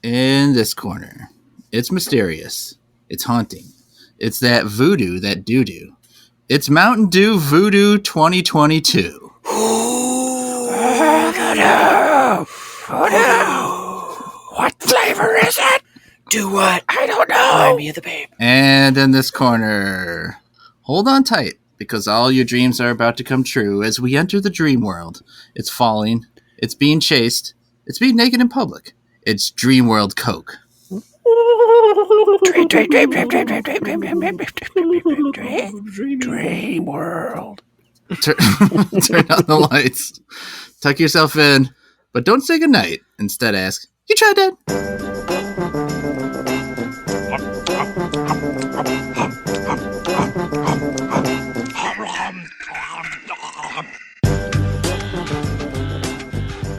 In this corner, it's mysterious. It's haunting. It's that voodoo, that doo-doo. It's Mountain Dew VooDew 2022. What flavor is it? Do what? I don't know. Remind me of the babe. And in this corner, hold on tight, because all your dreams are about to come true as we enter the dream world. It's falling. It's being chased. It's being naked in public. It's Dreamworld Coke. Dreamworld. Turn on the lights. Tuck yourself in, but don't say goodnight. Instead ask, you tried that?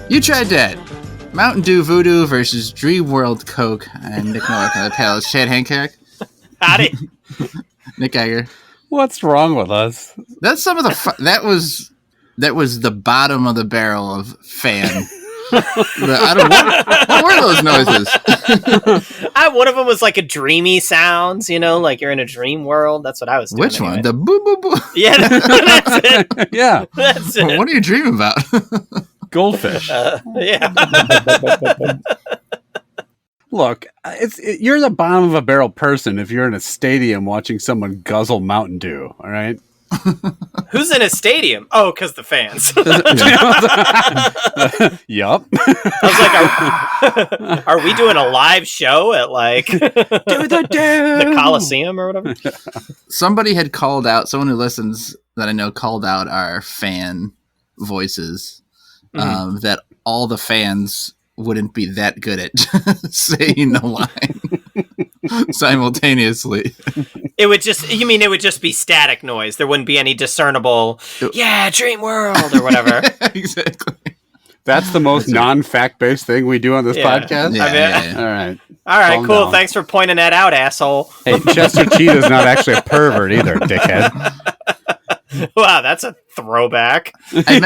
You Tried Dat. Mountain Dew VooDew versus Dreamworld Coke. And Nick Nowak on the panel. Chad Hancock. Howdy. Nick Geiger. What's wrong with us? That's some of the that was the bottom of the barrel of fan. What were those noises? One of them was like a dreamy sounds, like you're in a dream world. That's what I was doing. Which one? The boo boo boo. Yeah, that's it. Yeah. That's it. What are you dreaming about? Goldfish. Yeah. Look, you're the bottom of a barrel person if you're in a stadium watching someone guzzle Mountain Dew, all right? Who's in a stadium? Oh, because the fans. Yup. I was like, are we doing a live show at the Coliseum or whatever? Somebody had called out, someone who listens that I know called out our fan voices, that all the fans wouldn't be that good at saying the line simultaneously. It would just be static noise. There wouldn't be any discernible, Dream World or whatever. Exactly. That's the most non-fact-based thing we do on this podcast? Yeah. All right. All right, Calm cool. down. Thanks for pointing that out, asshole. Hey, Chester Cheetah's not actually a pervert either, dickhead. Wow, that's a throwback. I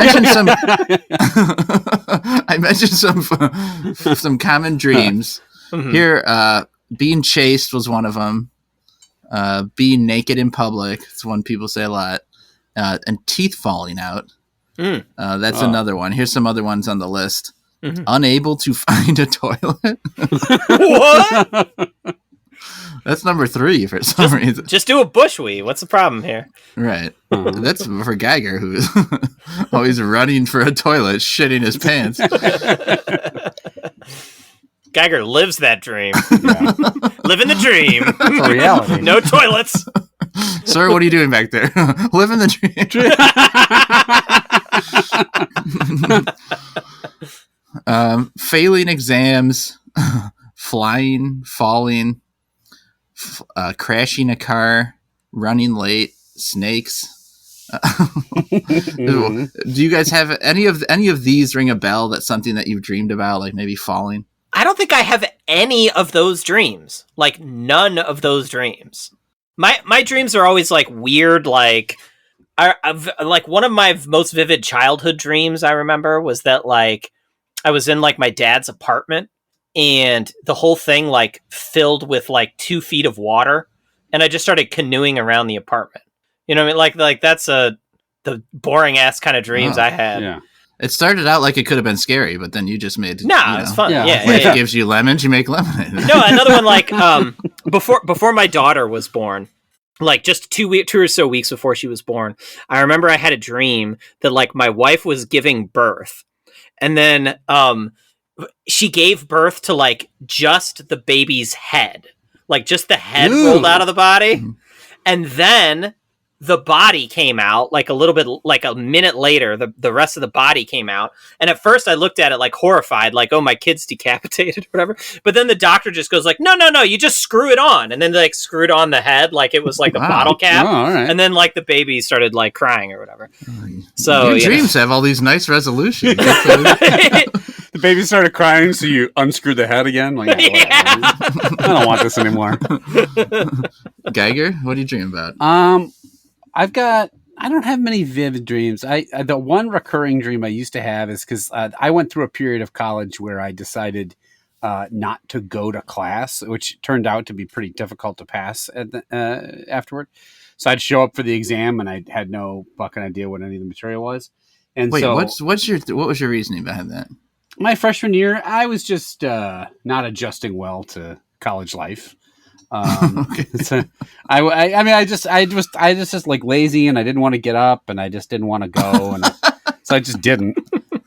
mentioned some common dreams. Here, being chased was one of them. Being naked in public, it's one people say a lot. And teeth falling out. That's another one. Here's some other ones on the list. Unable to find a toilet. What? That's number 3 for some reason. Just do a bushwee. What's the problem here? Right. That's for Geiger, who's always running for a toilet, shitting his pants. Geiger lives that dream. Living the dream. That's a reality. No toilets. Sir, what are you doing back there? Living the dream. Failing exams, flying, falling, crashing a car, running late, snakes. Do you guys have any of these ring a bell? That's something that you've dreamed about, like maybe falling? I don't think I have any of those dreams. Like none of those dreams. My dreams are always like weird. Like like one of my most vivid childhood dreams I remember was that like I was in like my dad's apartment and the whole thing like filled with like 2 feet of water, and I just started canoeing around the apartment. You know what I mean? Like that's the boring ass kind of dreams I had. Yeah. It started out like it could have been scary, but then you just made it's fun. Yeah. Yeah. Gives you lemons, you make lemonade. No, another one like before my daughter was born, like just 2 or so weeks before she was born, I remember I had a dream that like my wife was giving birth, and then she gave birth to like just the baby's head, like just the head rolled out of the body, and then the body came out like a little bit, like a minute later, the rest of the body came out. And at first I looked at it like horrified, like, oh, my kid's decapitated or whatever. But then the doctor just goes like, no, you just screw it on. And then they like screwed on the head like it was like a bottle cap. Oh, all right. And then like the baby started like crying or whatever. So your dreams have all these nice resolutions. The baby started crying, so you unscrewed the head again? Like, I don't want this anymore. Geiger, what do you dream about? I don't have many vivid dreams. The one recurring dream I used to have is because I went through a period of college where I decided not to go to class, which turned out to be pretty difficult to pass afterward. So I'd show up for the exam, and I had no fucking idea what any of the material was. And wait, so, what was your reasoning behind that? my freshman year, I was just not adjusting well to college life. Okay. So I just like lazy, and I didn't want to get up, and I just didn't want to go, and so I just didn't.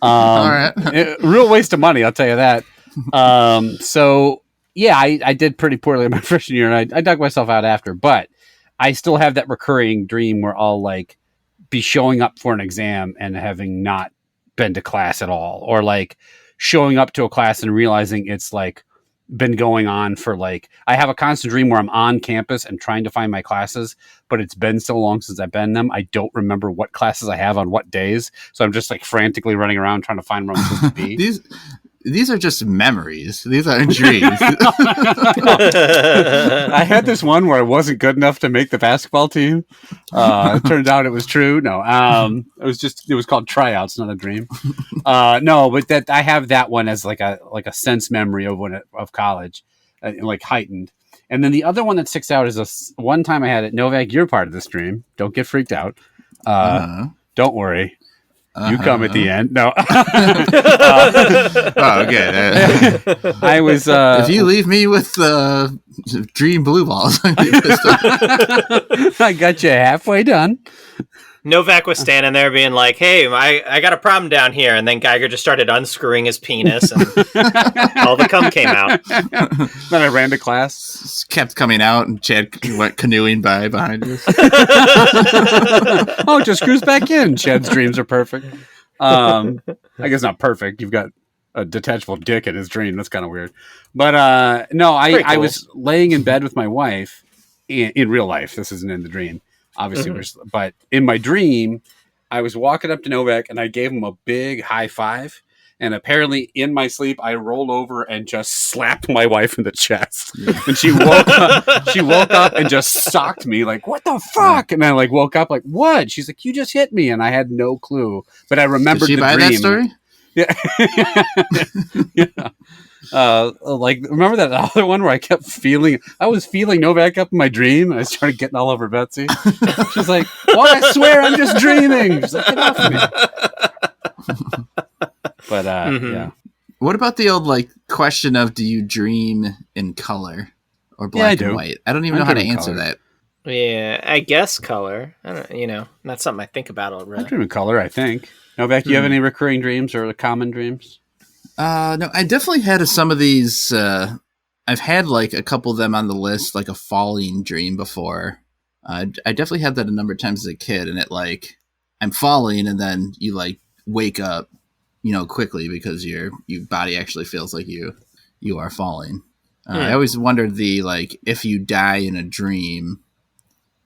All right. Real waste of money, I'll tell you that. So yeah, I did pretty poorly in my freshman year, and I dug myself out after, but I still have that recurring dream where I'll like be showing up for an exam and having not been to class at all, or like showing up to a class and realizing it's like been going on for like, I have a constant dream where I'm on campus and trying to find my classes, but it's been so long since I've been in them, I don't remember what classes I have on what days. So I'm just like frantically running around trying to find where I'm supposed to be. These are just memories. These aren't dreams. I had this one where I wasn't good enough to make the basketball team. It turned out it was true. No, it was called tryouts, not a dream. No, but that I have that one as like a sense memory of college, like heightened. And then the other one that sticks out is one time I had it. Novak, you're part of this dream. Don't get freaked out. Don't worry. You come at the end. No. Oh, okay. I was. If you leave me with dream blue balls, I got you halfway done. Novak was standing there being like, hey, I got a problem down here. And then Geiger just started unscrewing his penis and all the cum came out. Then I ran to class. Just kept coming out, and Chad went canoeing by behind us. Oh, it just screws back in. Chad's dreams are perfect. I guess not perfect. You've got a detachable dick in his dream. That's kind of weird. But no, Cool. I was laying in bed with my wife in real life. This isn't in the dream. Obviously, but in my dream, I was walking up to Novak and I gave him a big high five. And apparently, in my sleep, I rolled over and just slapped my wife in the chest. And she woke up. She woke up and just socked me like, "What the fuck?" And I like woke up like, "What?" She's like, "You just hit me," and I had no clue. But I remembered Did she the buy dream. that story? Yeah. Yeah. Like remember that other one where I was feeling Novak up in my dream, and I started getting all over Betsy. She's like, "Well, I swear I'm just dreaming." She's like, "Get off me." But yeah. What about the old like question of do you dream in color or black and white? I don't even know how to answer that. Yeah, I guess color. I don't, not something I think about already. I dream in color, I think. Novak, you have any recurring dreams or common dreams? No, I definitely had some of these. I've had like a couple of them on the list, like a falling dream before. I definitely had that a number of times as a kid, and it like I'm falling, and then you like wake up, quickly because your body actually feels like you are falling. I always wondered if you die in a dream,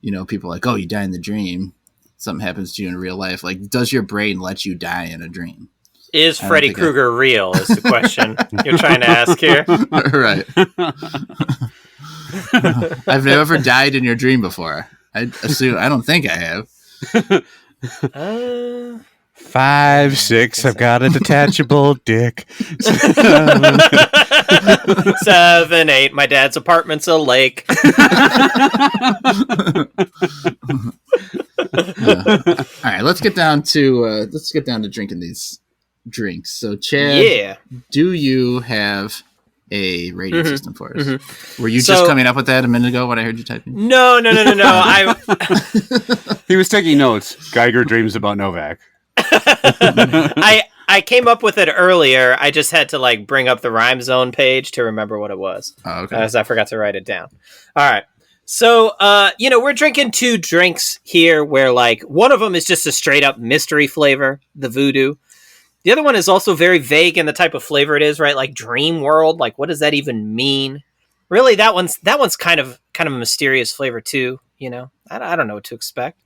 people are like, oh, you die in the dream, something happens to you in real life. Like, does your brain let you die in a dream? Is Freddy Krueger real is the question you're trying to ask here. Right. I've never died in your dream before. I don't think I have. 5, 6, I've got a detachable dick. 7, 8, my dad's apartment's a lake. All right, let's get down to drinking these drinks. So, Chad, do you have a rating system for us? Were you just coming up with that a minute ago when I heard you typing? No. He was taking notes. Geiger dreams about Novak. I came up with it earlier. I just had to bring up the Rhyme Zone page to remember what it was. Oh, okay. As I forgot to write it down. All right. So, we're drinking 2 drinks here where one of them is just a straight up mystery flavor, the VooDew. The other one is also very vague in the type of flavor it is, right? Like Dreamworld. Like, what does that even mean? Really, that one's kind of a mysterious flavor too. I don't know what to expect.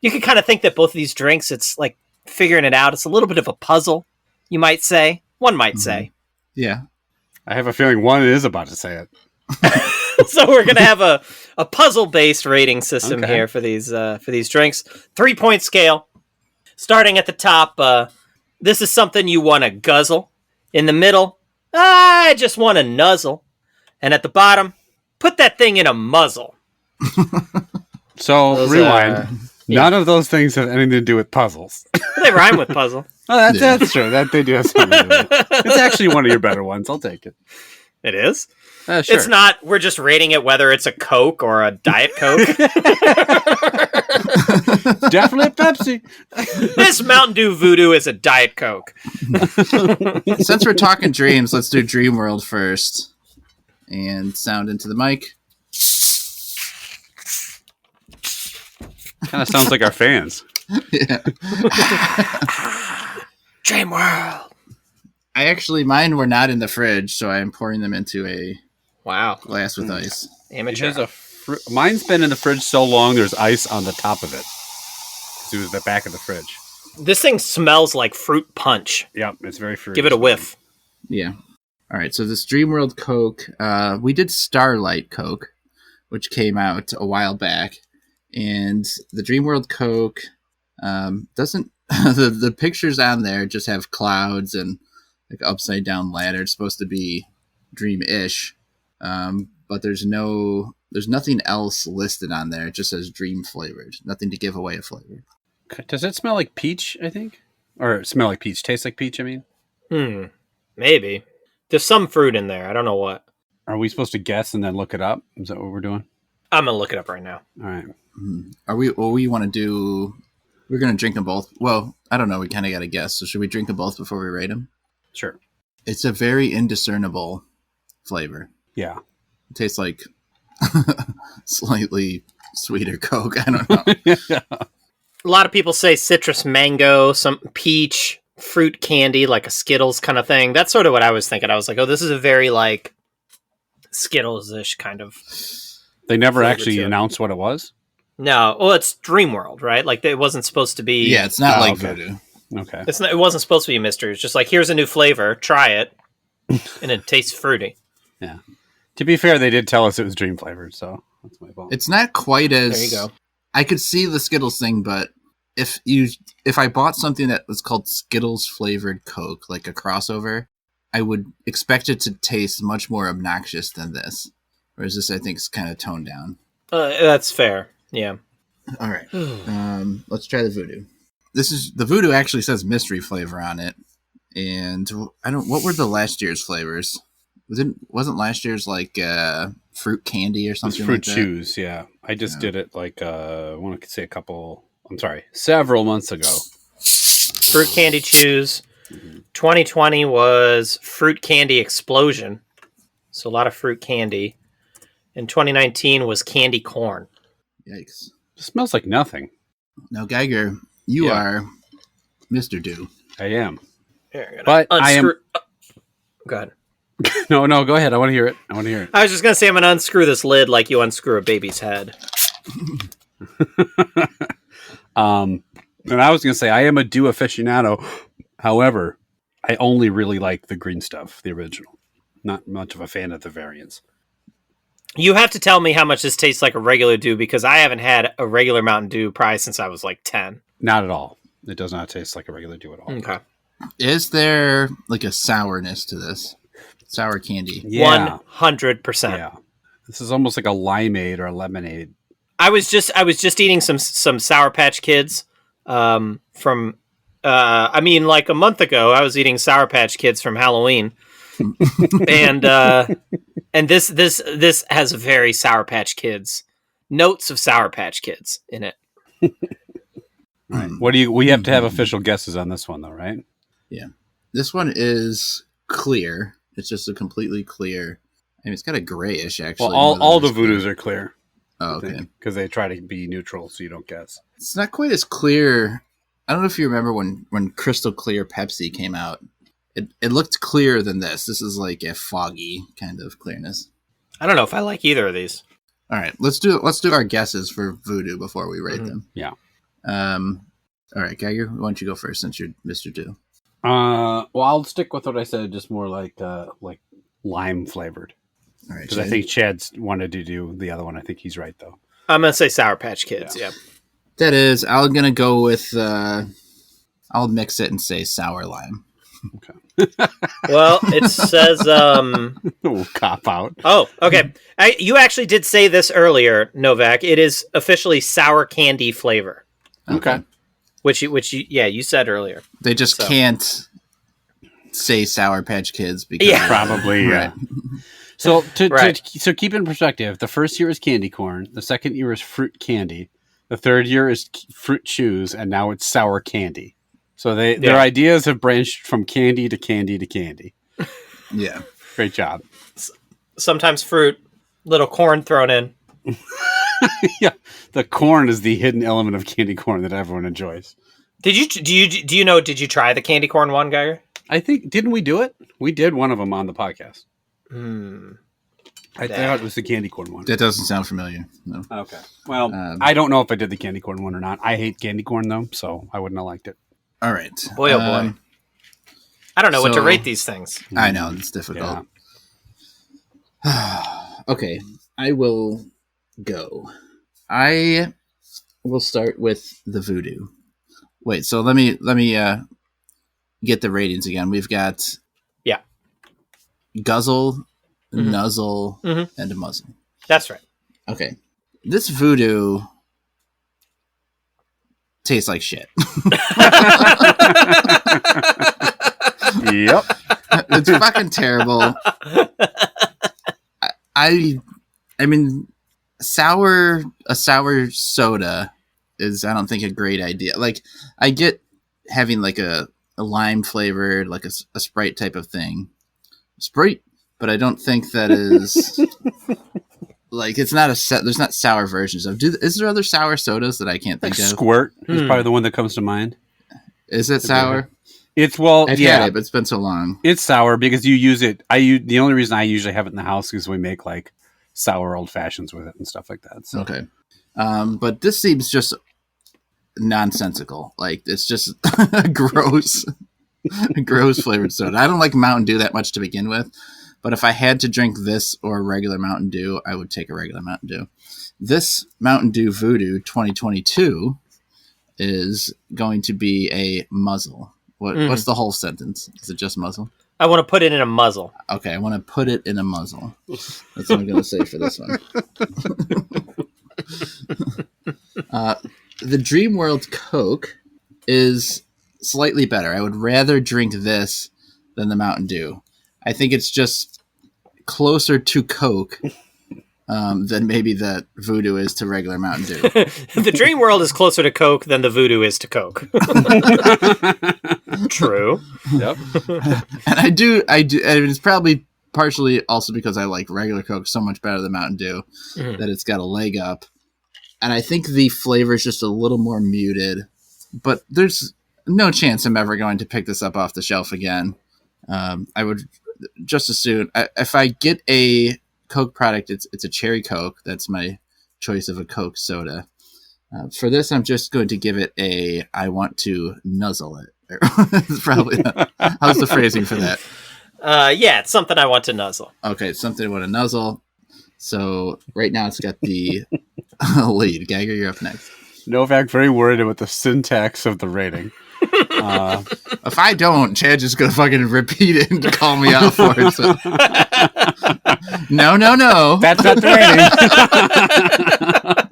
You can kind of think that both of these drinks, it's like figuring it out. It's a little bit of a puzzle, you might say. One might say. Yeah. I have a feeling one is about to say it. So we're going to have a puzzle-based rating system here for these drinks. 3-point scale. Starting at the top, this is something you want to guzzle. In the middle, I just want a nuzzle. And at the bottom, put that thing in a muzzle. So, Those, rewind. yeah. None of those things have anything to do with puzzles. They rhyme with puzzle. Oh, that's true. That they do have something to do with it. It's actually one of your better ones. I'll take it. It is? Sure. It's not, we're just rating it whether it's a Coke or a Diet Coke. Definitely a Pepsi. This Mountain Dew VooDew is a Diet Coke. Since we're talking dreams, let's do Dreamworld first. And sound into the mic. Kind of sounds like our fans. Yeah. Dreamworld. Mine were not in the fridge, so I'm pouring them into a Wow. glass with ice. Amateur. Mine's been in the fridge so long, there's ice on the top of it. Because it was the back of the fridge. This thing smells like fruit punch. Yep, it's very fruity. Give it a whiff. Yeah. All right, so this Dreamworld Coke, we did Starlight Coke, which came out a while back. And the Dreamworld Coke doesn't... the pictures on there just have clouds and like upside down ladder. It's supposed to be dream-ish. But there's nothing else listed on there. It just says dream flavored. Nothing to give away a flavor. Does it smell like peach, I think? Or smell like peach, taste like peach, I mean? Maybe. There's some fruit in there. I don't know what. Are we supposed to guess and then look it up? Is that what we're doing? I'm going to look it up right now. All right. We want to do... We're going to drink them both. Well, I don't know. We kind of got to guess. So should we drink them both before we rate them? Sure. It's a very indiscernible flavor. Yeah. It tastes like slightly sweeter Coke. I don't know. A lot of people say citrus mango, some peach, fruit candy, like a Skittles kind of thing. That's sort of what I was thinking. I was like, oh, this is a very like Skittles-ish kind of... They never actually announced what it was? No. Well, it's Dreamworld, right? Like, it wasn't supposed to be... Yeah, it's not like okay. VooDew. Okay. It wasn't supposed to be a mystery. It's just like, here's a new flavor, try it, and it tastes fruity. Yeah. To be fair, they did tell us it was dream flavored, so that's my fault. It's not quite as... There you go. I could see the Skittles thing, but if I bought something that was called Skittles flavored Coke, like a crossover, I would expect it to taste much more obnoxious than this. Whereas this, I think, is kind of toned down. That's fair. Yeah. All right. Let's try the VooDew. The VooDew actually says mystery flavor on it. And what were the last year's flavors? Wasn't last year's like fruit candy or something like that? Fruit chews, yeah. I just did it like, I want to say several months ago. Fruit candy chews. 2020 was fruit candy explosion. So a lot of fruit candy. And 2019 was candy corn. Yikes. It smells like nothing. Now, Geiger, you are Mr. Dew. I am. Here, But I am... Go ahead. No, go ahead. I want to hear it. I was just going to say I'm going to unscrew this lid like you unscrew a baby's head. And I was going to say I am a Dew aficionado. However, I only really like the green stuff, the original. Not much of a fan of the variants. You have to tell me how much this tastes like a regular Dew because I haven't had a regular Mountain Dew probably since I was like 10. Not at all. It does not taste like a regular Dew at all. Okay. Is there like a sourness to this? Sour candy? Yeah. 100%. Yeah. This is almost like a limeade or a lemonade. I was just eating some Sour Patch Kids from like a month ago I was eating Sour Patch Kids from Halloween. and this has very Sour Patch Kids notes of Sour Patch Kids in it. We have to have official guesses on this one though, right? Yeah. This one is clear. It's just a completely clear. I mean, it's got a grayish actually. Well, all the VooDews are clear. Oh, okay. Because they try to be neutral so you don't guess. It's not quite as clear. I don't know if you remember when Crystal Clear Pepsi came out. It looked clearer than this. This is like a foggy kind of clearness. I don't know if I like either of these. All right, let's do our guesses for VooDew before we rate them. Yeah. All right, Geiger, why don't you go first since you're Mr. Dew? Well, I'll stick with what I said, just more like lime flavored. All right, because I think Chad's wanted to do the other one. I think he's right though. I'm gonna say Sour Patch Kids. Yeah. That is. I'm gonna go with. I'll mix it and say sour lime. Well, it says. Cop out. Oh, okay. You actually did say this earlier, Novak. It is officially sour candy flavor, Okay. which you said earlier. They just So. can't say Sour Patch Kids because Yeah. Probably. Right. So Right. so keep in perspective. The first year is candy corn. The second year is fruit candy. The third year is fruit chews, and now it's sour candy. So their ideas have branched from candy to candy to candy. Yeah. Great job. Sometimes fruit, little corn thrown in. Yeah, the corn is the hidden element of candy corn that everyone enjoys. Did you try the candy corn one, Geiger? I think didn't we do it? We did one of them on the podcast. I thought it was the candy corn one. That doesn't sound familiar. No. Okay. Well, I don't know if I did the candy corn one or not. I hate candy corn though, so I wouldn't have liked it. All right. Boy, oh boy. I don't know what to rate these things. I know, it's difficult. Yeah. Okay, I will go. I will start with the VooDew. Wait, so let me get the ratings again. We've got guzzle, nuzzle, and a muzzle. That's right. Okay. This VooDew tastes like shit. Yep. It's fucking terrible. I mean, a sour soda is, I don't think, a great idea. Like, I get having like a lime flavored, like a Sprite type of thing. Sprite, but I don't think that is like, it's not there's not sour versions of. Is there other sour sodas that I can't think of? Squirt is probably the one that comes to mind. Is it sour? It's I've had it, but it's been so long. It's sour because you use it. The only reason I usually have it in the house is we make like sour old fashions with it and stuff like that. So. Okay. But this seems just nonsensical. Like, it's just a gross flavored soda. I don't like Mountain Dew that much to begin with, but if I had to drink this or a regular Mountain Dew, I would take a regular Mountain Dew. This Mountain Dew VooDew 2022 is going to be a muzzle. What's the whole sentence? Is it just muzzle? I want to put it in a muzzle. Okay, I want to put it in a muzzle. That's what I'm going to say for this one. The Dreamworld Coke is slightly better. I would rather drink this than the Mountain Dew. I think it's just closer to Coke than maybe that VooDew is to regular Mountain Dew. The Dreamworld is closer to Coke than the VooDew is to Coke. True. Yep. And I do. And it's probably partially also because I like regular Coke so much better than Mountain Dew that it's got a leg up. And I think the flavor is just a little more muted, but there's no chance I'm ever going to pick this up off the shelf again. I would just as soon, if I get a Coke product, it's a cherry Coke. That's my choice of a Coke soda. For this, I'm just going to give it I want to nuzzle it. It's probably how's the phrasing for that? Yeah, it's something I want to nuzzle. Okay, it's something I want to nuzzle. So right now it's got the lead. Geiger, you're up next. Novak very worried about the syntax of the rating. If I don't, Chad's just gonna fucking repeat it and call me out for it. So. No. That's not the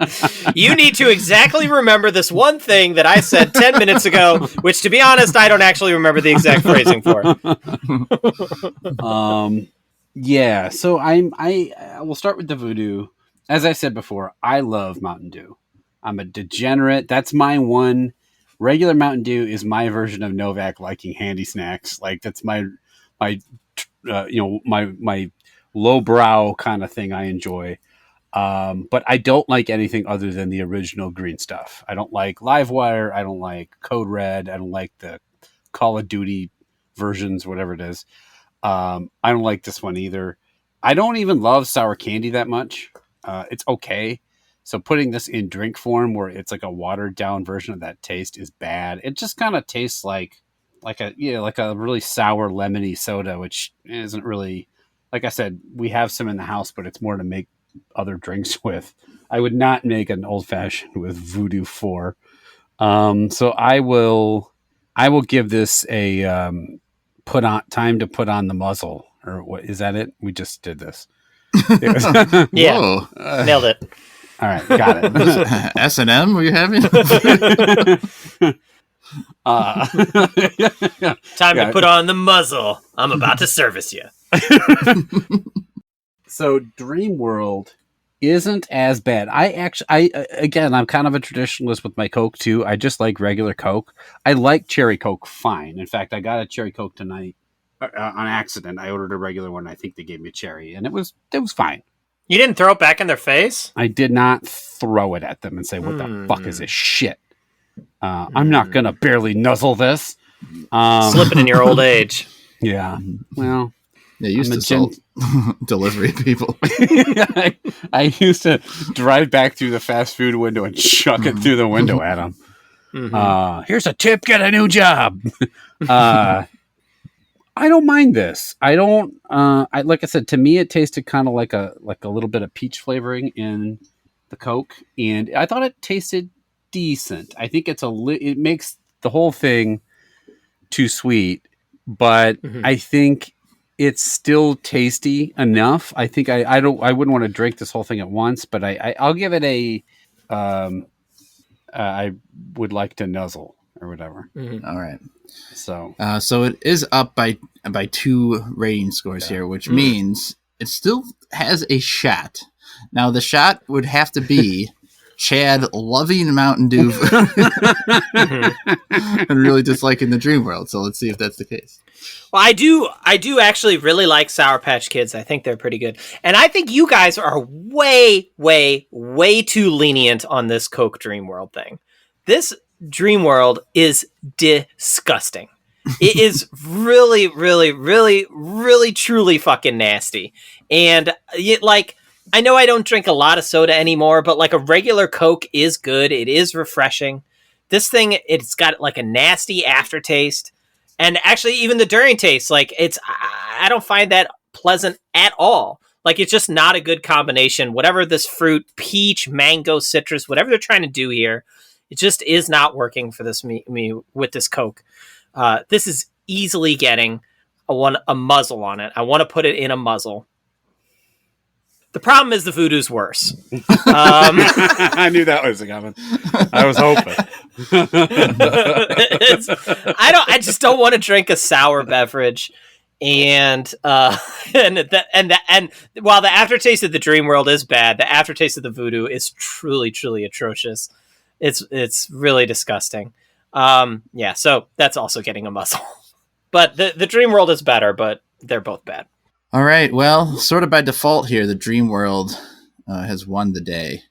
rating. You need to exactly remember this one thing that I said 10 minutes ago, which, to be honest, I don't actually remember the exact phrasing for. Yeah. So I will start with the VooDew. As I said before, I love Mountain Dew. I'm a degenerate. That's my one. Regular Mountain Dew is my version of Novak liking handy snacks. Like, that's my lowbrow kind of thing I enjoy. But I don't like anything other than the original green stuff. I don't like Livewire. I don't like Code Red. I don't like the Call of Duty versions, whatever it is. I don't like this one either. I don't even love sour candy that much. It's okay. So putting this in drink form where it's like a watered down version of that taste is bad. It just kind of tastes like a really sour lemony soda, which isn't really, like I said, we have some in the house, but it's more to make other drinks with. I would not make an old fashioned with VooDew 4. So I will give this a time to put on the muzzle, or what is that? It? We just did this. Yeah, Whoa. nailed it. All right, got it. S&M? Were you having? Time to put on the muzzle. I'm about to service you. So Dreamworld isn't as bad. Again, I'm kind of a traditionalist with my Coke too. I just like regular Coke. I like cherry Coke fine. In fact, I got a cherry Coke tonight on accident. I ordered a regular one. I think they gave me a cherry, and it was fine. You didn't throw it back in their face? I did not throw it at them and say, "What the fuck is this shit?" I'm not gonna barely nuzzle this. Slipping in your old age. Yeah. Well. Yeah, used to sell delivery people. I used to drive back through the fast food window and chuck it through the window at them. Mm-hmm. Here's a tip, get a new job. I don't mind this. I don't. Like I said, to me, it tasted kind of like a little bit of peach flavoring in the Coke, and I thought it tasted decent. I think it makes the whole thing too sweet, but I think it's still tasty enough. I think I wouldn't want to drink this whole thing at once, but I'll give it a I would like to nuzzle or whatever. All right. So it is up by 2 rating scores here, which means it still has a shot. Now the shot would have to be Chad loving Mountain Dew and really disliking the Dreamworld. So let's see if that's the case. Well, I do actually really like Sour Patch Kids. I think they're pretty good. And I think you guys are way, way, way too lenient on this Coke Dreamworld thing. This Dreamworld is disgusting. It is really, really, really, really, truly fucking nasty. And I know I don't drink a lot of soda anymore, but like a regular Coke is good. It is refreshing. This thing, it's got like a nasty aftertaste. And actually, even the during taste, I don't find that pleasant at all. Like, it's just not a good combination. Whatever this fruit, peach, mango, citrus, whatever they're trying to do here, it just is not working for me with this Coke. This is easily getting a muzzle on it. I want to put it in a muzzle. The problem is the VooDew's worse. I knew that was coming. I was hoping. I just don't want to drink a sour beverage, and while the aftertaste of the Dreamworld is bad, the aftertaste of the VooDew is truly, truly atrocious. It's really disgusting. So that's also getting a muzzle. But the Dreamworld is better, but they're both bad. All right. Well, sort of by default here, the Dreamworld has won the day.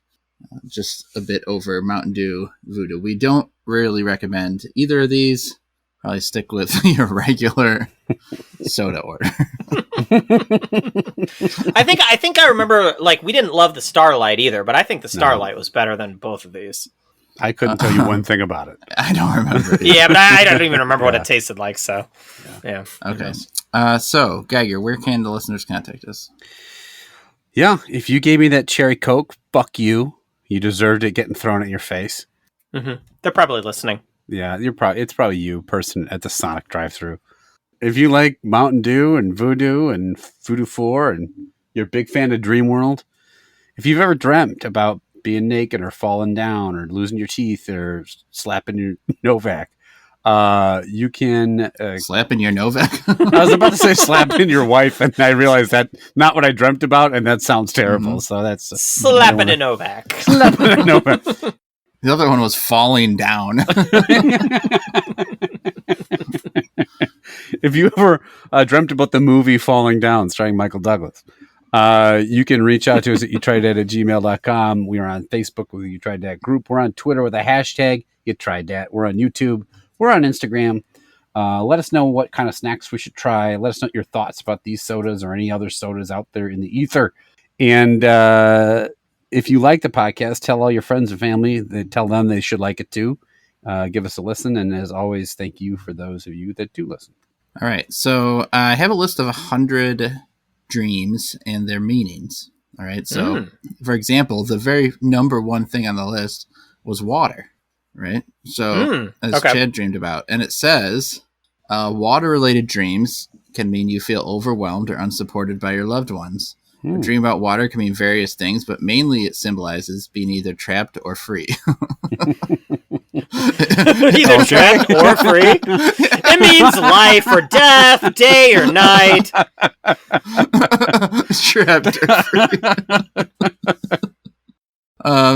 Just a bit over Mountain Dew VooDew. We don't really recommend either of these. Probably stick with your regular soda order. I think I remember, we didn't love the Starlight either, but I think the Starlight was better than both of these. I couldn't tell you one thing about it. I don't remember. Yeah, but I don't even remember what it tasted like. So, yeah. Okay. So, Geiger, where can the listeners contact us? Yeah, if you gave me that cherry Coke, fuck you. You deserved it getting thrown at your face. Mm-hmm. They're probably listening. Yeah, it's probably you, person at the Sonic drive-thru. If you like Mountain Dew and VooDew and VooDew 4 and you're a big fan of Dreamworld, if you've ever dreamt about being naked or falling down or losing your teeth or slapping your Novak, you can slapping your Novak. I was about to say slapping your wife, and I realized that not what I dreamt about, and that sounds terrible. Mm-hmm. So that's slapping a Novak. Slapping a Novak. The other one was falling down. If you ever dreamt about the movie Falling Down starring Michael Douglas, you can reach out to us at youtrydat@gmail.com. We are on Facebook with the You Tried Dat group. We're on Twitter with a hashtag You Tried Dat. We're on YouTube. We're on Instagram. Let us know what kind of snacks we should try. Let us know your thoughts about these sodas or any other sodas out there in the ether. And if you like the podcast, tell all your friends and family. Tell them they should like it too. Give us a listen. And as always, thank you for those of you that do listen. All right. So I have a list of 100 dreams and their meanings. All right. So, for example, the very number one thing on the list was water. Right. So as Chad dreamed about, and it says Water-related dreams can mean you feel overwhelmed or unsupported by your loved ones. A dream about water can mean various things, but mainly it symbolizes being either trapped or free. Either trapped or free. It means life or death, day or night. Trapped or free.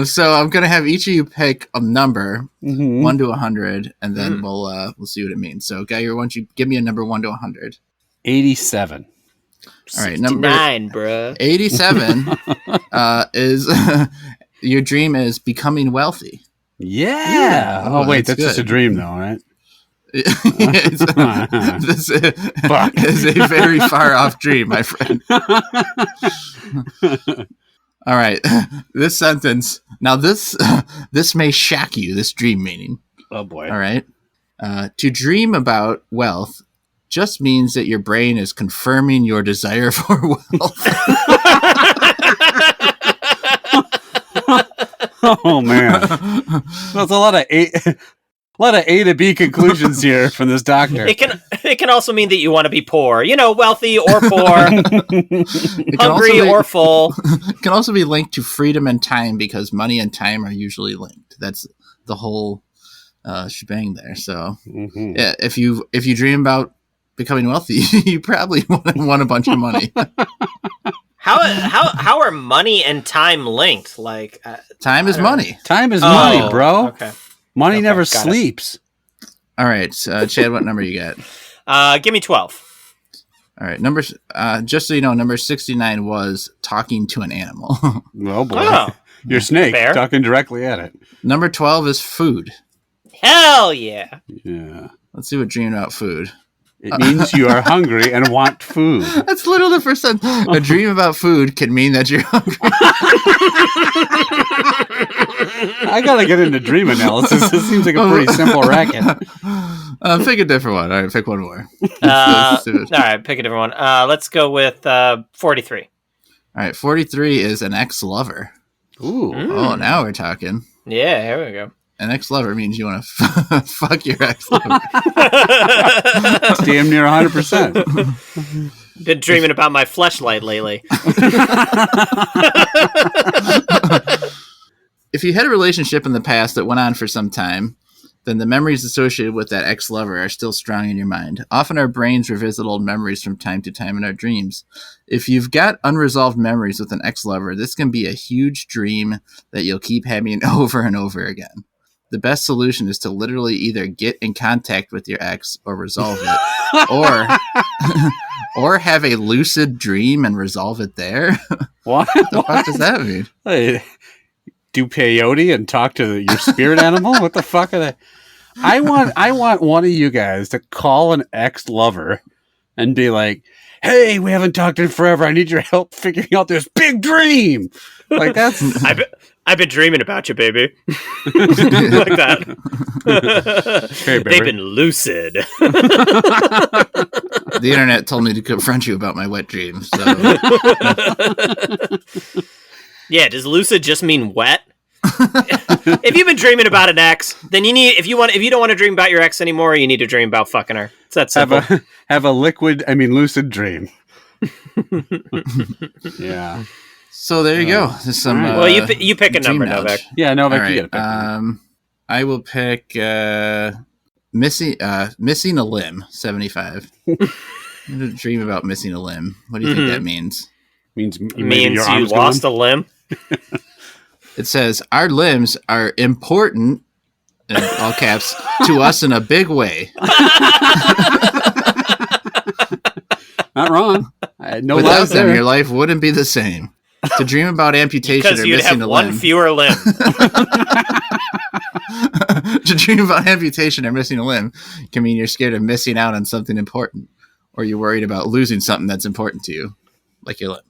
So I'm gonna have each of you pick a number, 1 to 100, and then we'll see what it means. So, Geiger, why don't you give me a number 1 to 100? 87. All right, 69, bro. 87 is your dream is becoming wealthy. Yeah. Oh, wait, that's just a dream, though, right? This is a very far off dream, my friend. All right, this sentence. Now, this may shock you. This dream meaning. Oh boy. All right. To dream about wealth just means that your brain is confirming your desire for wealth. Oh man, there's a lot of A to B conclusions here from this doctor. It can also mean that you want to be poor. Wealthy or poor, hungry or full. It can also be linked to freedom and time because money and time are usually linked. That's the whole shebang there. So yeah, if you dream about becoming wealthy, you probably want a bunch of money. How are money and time linked? Like time is money. Time is money, bro. Okay. Money never sleeps. All right, Chad, what number you got? Give me 12. All right, numbers. Just so you know, number 69 was talking to an animal. Oh boy, Oh, your snake fair. talking directly at it. Number 12 is food. Hell yeah! Yeah, Let's see what dream about food. it means you are hungry and want food. That's literally the first time. A dream about food can mean that you're hungry. I gotta get into dream analysis. This seems like a pretty simple racket. Pick a different one. All right, pick one more. All right, pick a different one. Let's go with 43. All right, 43 is an ex-lover. Ooh. Oh, now we're talking. Yeah, here we go. An ex-lover means you want to fuck your ex-lover. It's damn near 100%. Been dreaming about my fleshlight lately. If you had a relationship in the past that went on for some time, then the memories associated with that ex-lover are still strong in your mind. Often our brains revisit old memories from time to time in our dreams. If you've got unresolved memories with an ex-lover, this can be a huge dream that you'll keep having over and over again. The best solution is to literally either get in contact with your ex or resolve it, or have a lucid dream and resolve it there. What? What the fuck does that mean? Hey, do peyote and talk to your spirit animal? What the fuck are they? I want one of you guys to call an ex-lover and be like, "Hey, we haven't talked in forever. I need your help figuring out this big dream." Like that's. I've been dreaming about you, baby. Like that. Hey, baby. They've been lucid. The internet told me to confront you about my wet dreams. So. Yeah, does lucid just mean wet? If you've been dreaming about an ex, then you need if you don't want to dream about your ex anymore, you need to dream about fucking her. It's that simple. Have a lucid dream. Yeah. So there you go. There's some. Right. Well, you pick a number, knowledge. Novak. Yeah, Novak, All right, you gotta pick. I will pick missing a limb. 75. I'm gonna dream about missing a limb. What do you think that means? Means You lost a limb. It says our limbs are important, in all caps, to us in a big way. Not wrong. No Without lies them, there. your life wouldn't be the same. To dream about amputation Because or you'd missing have a one limb. fewer limb. To dream about amputation or missing a limb can mean you're scared of missing out on something important, or you're worried about losing something that's important to you, like your limb.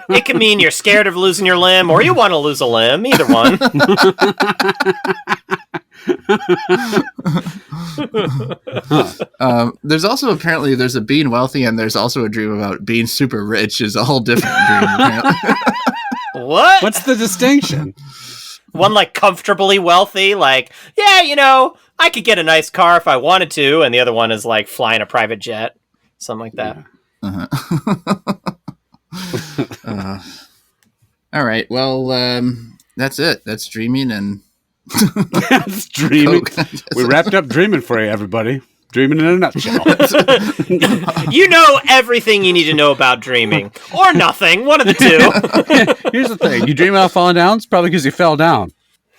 It can mean you're scared of losing your limb, or you want to lose a limb. Either one. There's also apparently there's a being wealthy, and there's also a dream about being super rich is a whole different dream. Apparently. What? What's the distinction? one like comfortably wealthy, like, yeah, you know, I could get a nice car if I wanted to, and the other one is like flying a private jet, something like that. Yeah. All right. Well, that's it. That's dreaming and That's dreaming. Coke. We wrapped up dreaming for you, everybody. Dreaming in a nutshell. You know everything you need to know about dreaming, or nothing. One of the two. Here's the thing: you dream about falling down. It's probably because you fell down.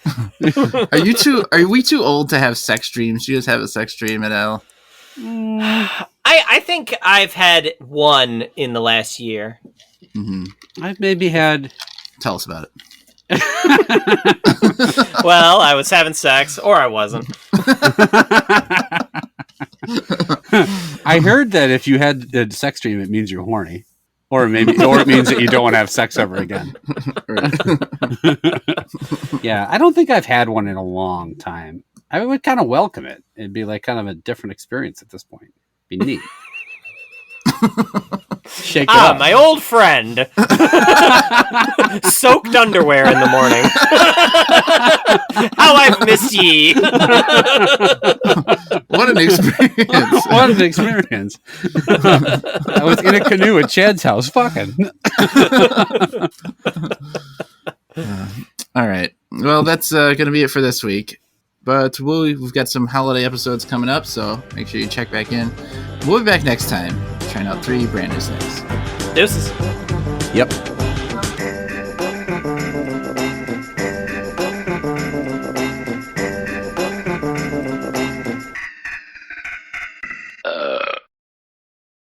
Are we too old to have sex dreams? Do you guys have a sex dream at all? I think I've had one in the last year. Mm-hmm. I've maybe had. Tell us about it. Well, I was having sex, or I wasn't. I heard that if you had a sex dream, it means you're horny, or it means that you don't want to have sex ever again. Yeah, I don't think I've had one in a long time. I would kind of welcome it. It'd be like kind of a different experience at this point. Be neat. Shake it up. My old friend. Soaked underwear in the morning. How I've missed ye. What an experience. What an experience. I was in a canoe at Chad's house fucking. All right. Well, that's going to be it for this week. But we've got some holiday episodes coming up, so make sure you check back in. We'll be back next time, trying out 3 brand new things. Deuces. Yep.